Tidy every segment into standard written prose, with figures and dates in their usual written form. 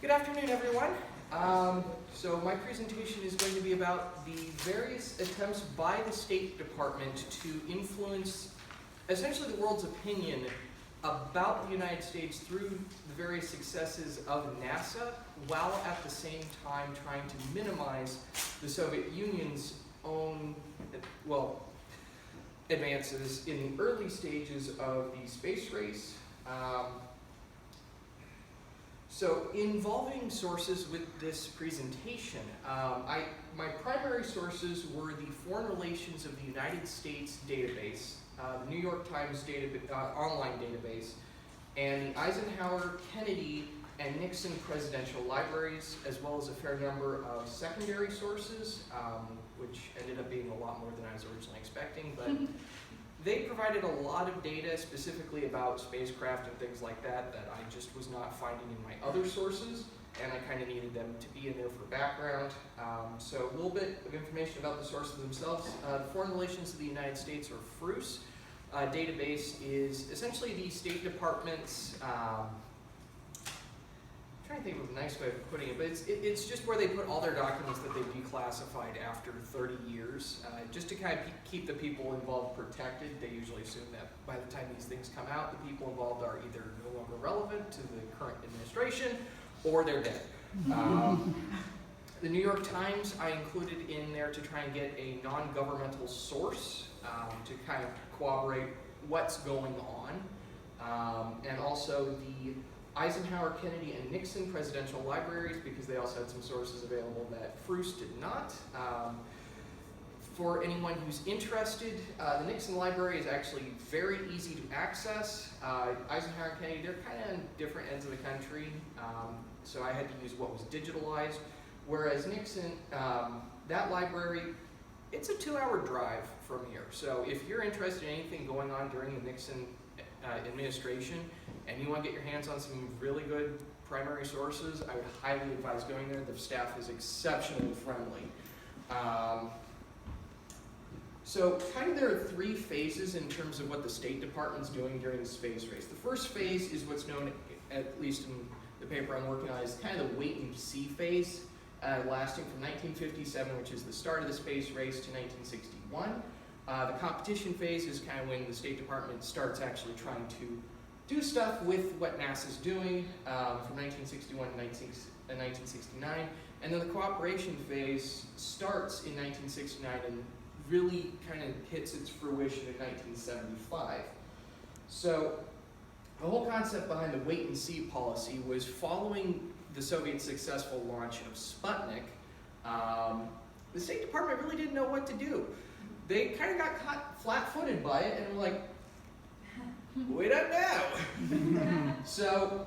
Good afternoon, everyone. So my presentation is going to be about the various attempts by the State Department to influence essentially the world's opinion about the United States through the various successes of NASA, while at the same time trying to minimize the Soviet Union's own, advances in the early stages of the space race. So involving sources with this presentation, my primary sources were the Foreign Relations of the United States database, the New York Times online database, and the Eisenhower, Kennedy, and Nixon presidential libraries, as well as a fair number of secondary sources, which ended up being a lot more than I was originally expecting, but they provided a lot of data specifically about spacecraft and things like that I just was not finding in my other sources, and I kind of needed them to be in there for background. So a little bit of information about the sources themselves. The Foreign Relations of the United States, or FRUS, database is essentially the State Department's, I'm trying to think of a nice way of putting it, but it's just where they put all their documents that they've declassified after 30 years, just to kind of keep the people involved protected. They usually assume that by the time these things come out, the people involved are either no longer relevant to the current administration or they're dead. The New York Times I included in there to try and get a non-governmental source to kind of corroborate what's going on, and also the Eisenhower, Kennedy, and Nixon presidential libraries, because they also had some sources available that FRUS did not. For anyone who's interested, the Nixon library is actually very easy to access. Eisenhower and Kennedy, they're kind of on different ends of the country, so I had to use what was digitalized. Whereas Nixon, that library, it's a 2-hour drive from here. So if you're interested in anything going on during the Nixon administration, and you want to get your hands on some really good primary sources, I would highly advise going there. The staff is exceptionally friendly. So kind of there are 3 phases in terms of what the State Department's doing during the space race. The first phase is what's known, at least in the paper I'm working on, as kind of the wait and see phase, lasting from 1957, which is the start of the space race, to 1961. The competition phase is kind of when the State Department starts actually trying to do stuff with what NASA's doing, from 1961 to 1969. And then the cooperation phase starts in 1969 and really kind of hits its fruition in 1975. So the whole concept behind the wait and see policy was following the Soviet successful launch of Sputnik. The State Department really didn't know what to do. They kind of got caught flat-footed by it and were like, we don't know. So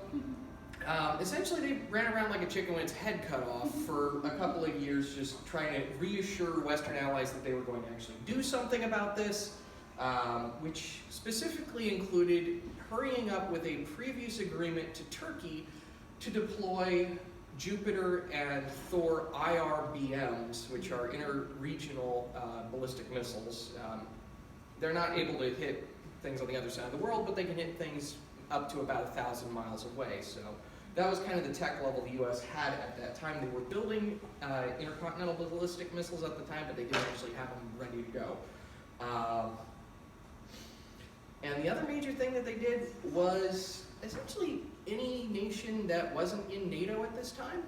essentially they ran around like a chicken with its head cut off for a couple of years, just trying to reassure Western allies that they were going to actually do something about this, which specifically included hurrying up with a previous agreement to Turkey to deploy Jupiter and Thor IRBMs, which are interregional ballistic missiles. They're not able to hit things on the other side of the world, but they can hit things up to about 1,000 miles away. So that was kind of the tech level the U.S. had at that time. They were building intercontinental ballistic missiles at the time, but they didn't actually have them ready to go. And the other major thing that they did was essentially any nation that wasn't in NATO at this time,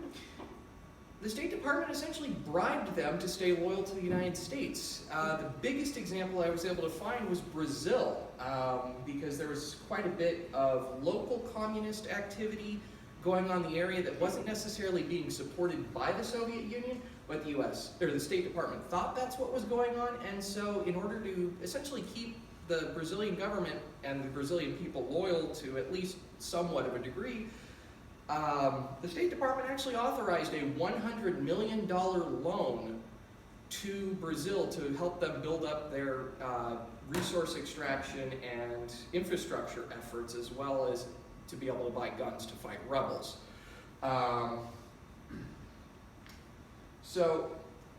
the State Department essentially bribed them to stay loyal to the United States. The biggest example I was able to find was Brazil, because there was quite a bit of local communist activity going on in the area that wasn't necessarily being supported by the Soviet Union, but the US, or the State Department, thought that's what was going on, and so in order to essentially keep the Brazilian government and the Brazilian people loyal to at least somewhat of a degree, the State Department actually authorized a $100 million loan to Brazil to help them build up their resource extraction and infrastructure efforts, as well as to be able to buy guns to fight rebels. So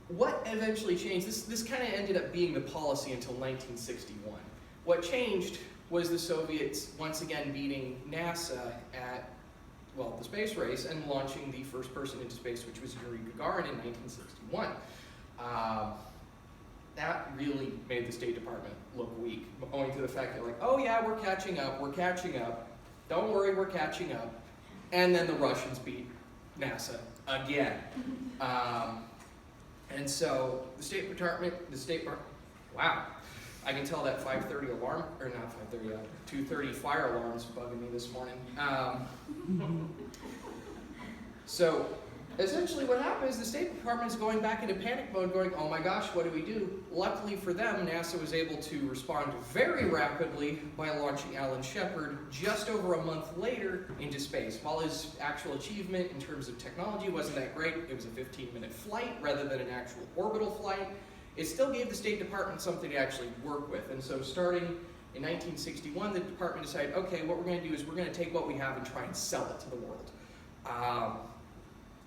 what eventually changed, this kind of ended up being the policy until 1961. What changed was the Soviets once again beating NASA at the space race and launching the first person into space, which was Yuri Gagarin in 1961. That really made the State Department look weak, owing to the fact that, like, oh yeah, we're catching up, don't worry, we're catching up. And then the Russians beat NASA again. And so the State Department, wow, I can tell that 5:30 alarm, or not 5:30, 2:30 fire alarm's bugging me this morning. So essentially what happened is the State Department is going back into panic mode, going, oh my gosh, what do we do? Luckily for them, NASA was able to respond very rapidly by launching Alan Shepard just over a month later into space. While his actual achievement in terms of technology wasn't that great, it was a 15-minute flight rather than an actual orbital flight, it still gave the State Department something to actually work with. And so starting in 1961, the department decided, okay, what we're going to do is we're going to take what we have and try and sell it to the world.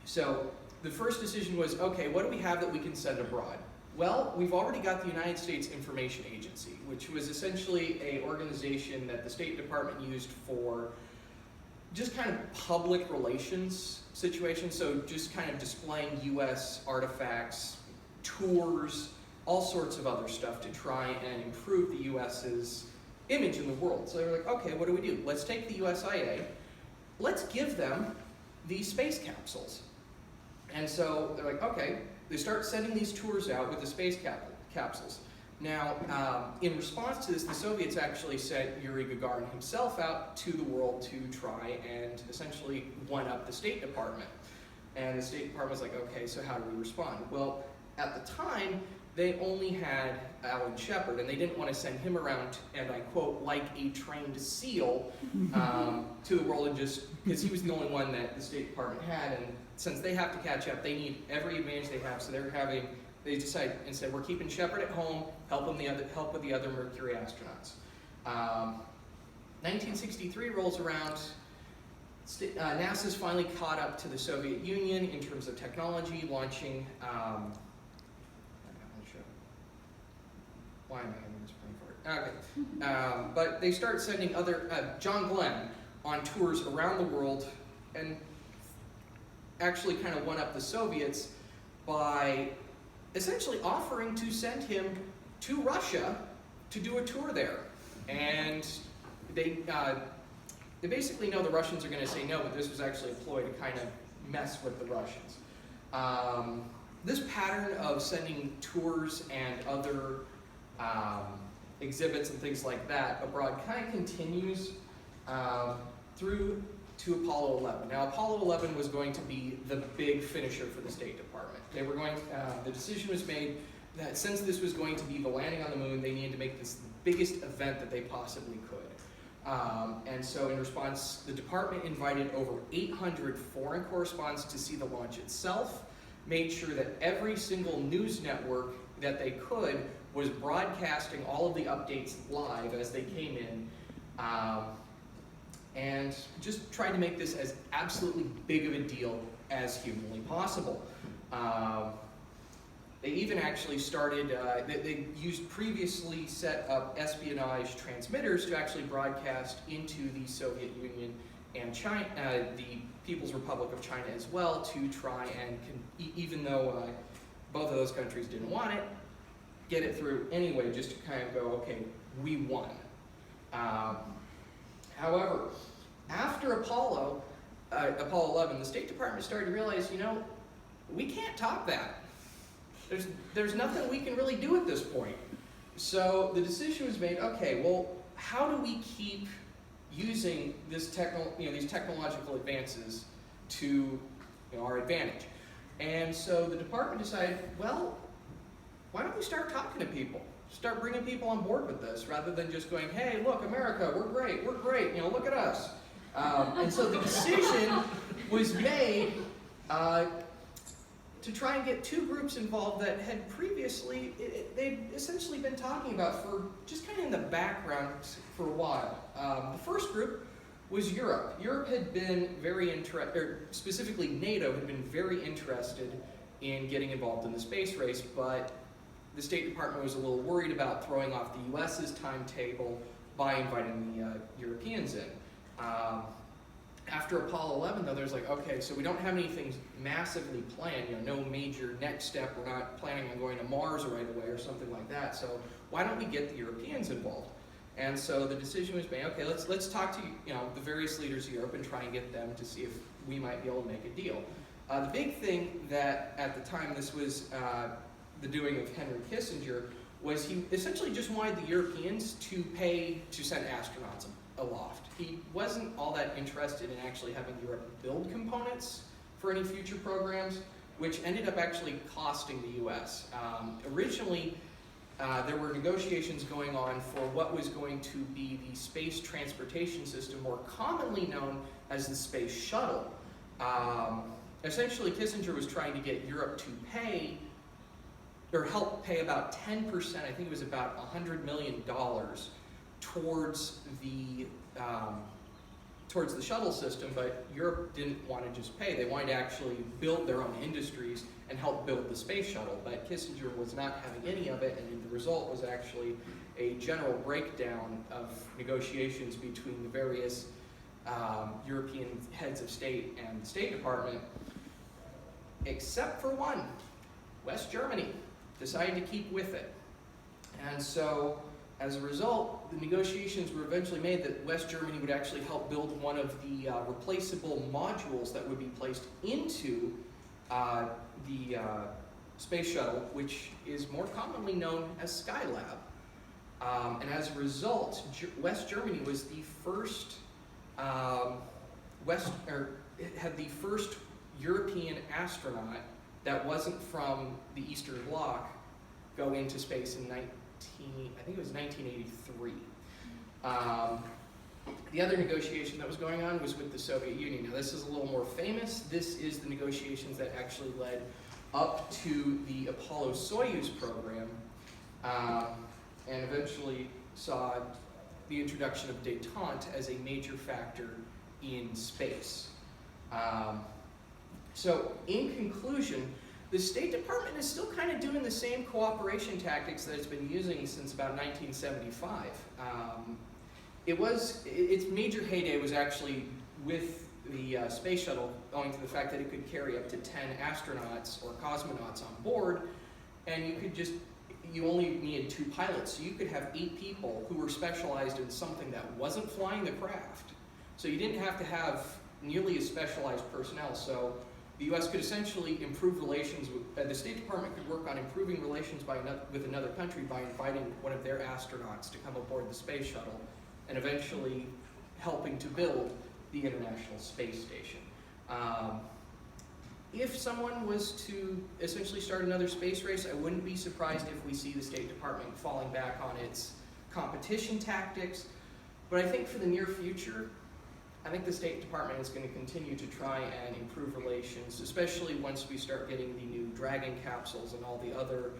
So the first decision was, okay, what do we have that we can send abroad? Well, we've already got the United States Information Agency, which was essentially an organization that the State Department used for just kind of public relations situations, so just kind of displaying US artifacts, tours, all sorts of other stuff to try and improve the US's image in the world. So they were like, okay, what do? Let's take the USIA, let's give them these space capsules. And so they're like, okay, they start sending these tours out with the space capsules. Now, in response to this, the Soviets actually sent Yuri Gagarin himself out to the world to try and essentially one-up the State Department. And the State Department was like, okay, so how do we respond? Well, at the time, they only had Alan Shepard, and they didn't want to send him around, and I quote, like a trained SEAL to the world, and just, because he was the only one that the State Department had, and since they have to catch up, they need every advantage they have, so they decide, instead, we're keeping Shepard at home, help with the other Mercury astronauts. 1963 rolls around, NASA's finally caught up to the Soviet Union in terms of technology, launching, why am I having this brain fart? Okay. But they start sending John Glenn on tours around the world and actually kind of one-up the Soviets by essentially offering to send him to Russia to do a tour there. And they basically know the Russians are going to say no, but this was actually a ploy to kind of mess with the Russians. This pattern of sending tours and other exhibits and things like that abroad kind of continues through to Apollo 11. Now, Apollo 11 was going to be the big finisher for the State Department. They were going. The decision was made that since this was going to be the landing on the moon, they needed to make this the biggest event that they possibly could. And so, in response, the department invited over 800 foreign correspondents to see the launch itself. Made sure that every single news network that they could was broadcasting all of the updates live as they came in, and just tried to make this as absolutely big of a deal as humanly possible. They even actually started, they used previously set up espionage transmitters to actually broadcast into the Soviet Union and China, the People's Republic of China as well, to try and, even though both of those countries didn't want it, get it through anyway, just to kind of go, okay, we won. However, after Apollo 11, the State Department started to realize, you know, we can't top that. There's nothing we can really do at this point. So the decision was made, okay, well, how do we keep using this these technological advances to our advantage? And so the department decided, well, why don't we start talking to people? Start bringing people on board with this, rather than just going, hey, look, America, we're great, look at us. And so the decision was made to try and get two groups involved that had previously, they'd essentially been talking about for just kind of in the background for a while. The first group was Europe. Europe had been very interested, or specifically NATO had been very interested in getting involved in the space race, but the State Department was a little worried about throwing off the US's timetable by inviting the Europeans in. After Apollo 11, though, there's like, okay, so we don't have anything massively planned, no major next step. We're not planning on going to Mars right away or something like that. So why don't we get the Europeans involved? And so the decision was made, okay, let's talk to the various leaders of Europe and try and get them to see if we might be able to make a deal. The big thing that at the time, this was the doing of Henry Kissinger, was he essentially just wanted the Europeans to pay to send astronauts aloft. He wasn't all that interested in actually having Europe build components for any future programs, which ended up actually costing the US. Originally, there were negotiations going on for what was going to be the space transportation system, more commonly known as the Space Shuttle. Essentially, Kissinger was trying to get Europe to pay, or help pay about 10%, I think it was about $100 million, towards the shuttle system, but Europe didn't want to just pay. They wanted to actually build their own industries and help build the space shuttle, but Kissinger was not having any of it, and the result was actually a general breakdown of negotiations between the various European heads of state and the State Department, except for one. West Germany decided to keep with it. And so, as a result, the negotiations were eventually made that West Germany would actually help build one of the replaceable modules that would be placed into the space shuttle, which is more commonly known as Skylab. And as a result, West Germany was the first had the first European astronaut that wasn't from the Eastern Bloc go into space in I think it was 1983. The other negotiation that was going on was with the Soviet Union. Now this is a little more famous. This is the negotiations that actually led up to the Apollo-Soyuz program, and eventually saw the introduction of détente as a major factor in space. So in conclusion, the State Department is still kind of doing the same cooperation tactics that it's been using since about 1975. Its major heyday was actually with the space shuttle, owing to the fact that it could carry up to 10 astronauts or cosmonauts on board, and you only needed 2 pilots, so you could have 8 people who were specialized in something that wasn't flying the craft. So you didn't have to have nearly as specialized personnel. So the U.S. could essentially improve relations with, the State Department could work on improving relations with another country by inviting one of their astronauts to come aboard the space shuttle, and eventually helping to build the International Space Station. If someone was to essentially start another space race, I wouldn't be surprised if we see the State Department falling back on its competition tactics. But I think for the near future, I think the State Department is going to continue to try and improve relations, especially once we start getting the new Dragon capsules and all the other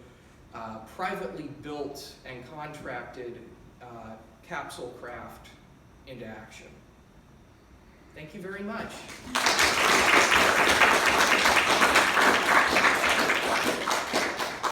privately built and contracted capsule craft into action. Thank you very much.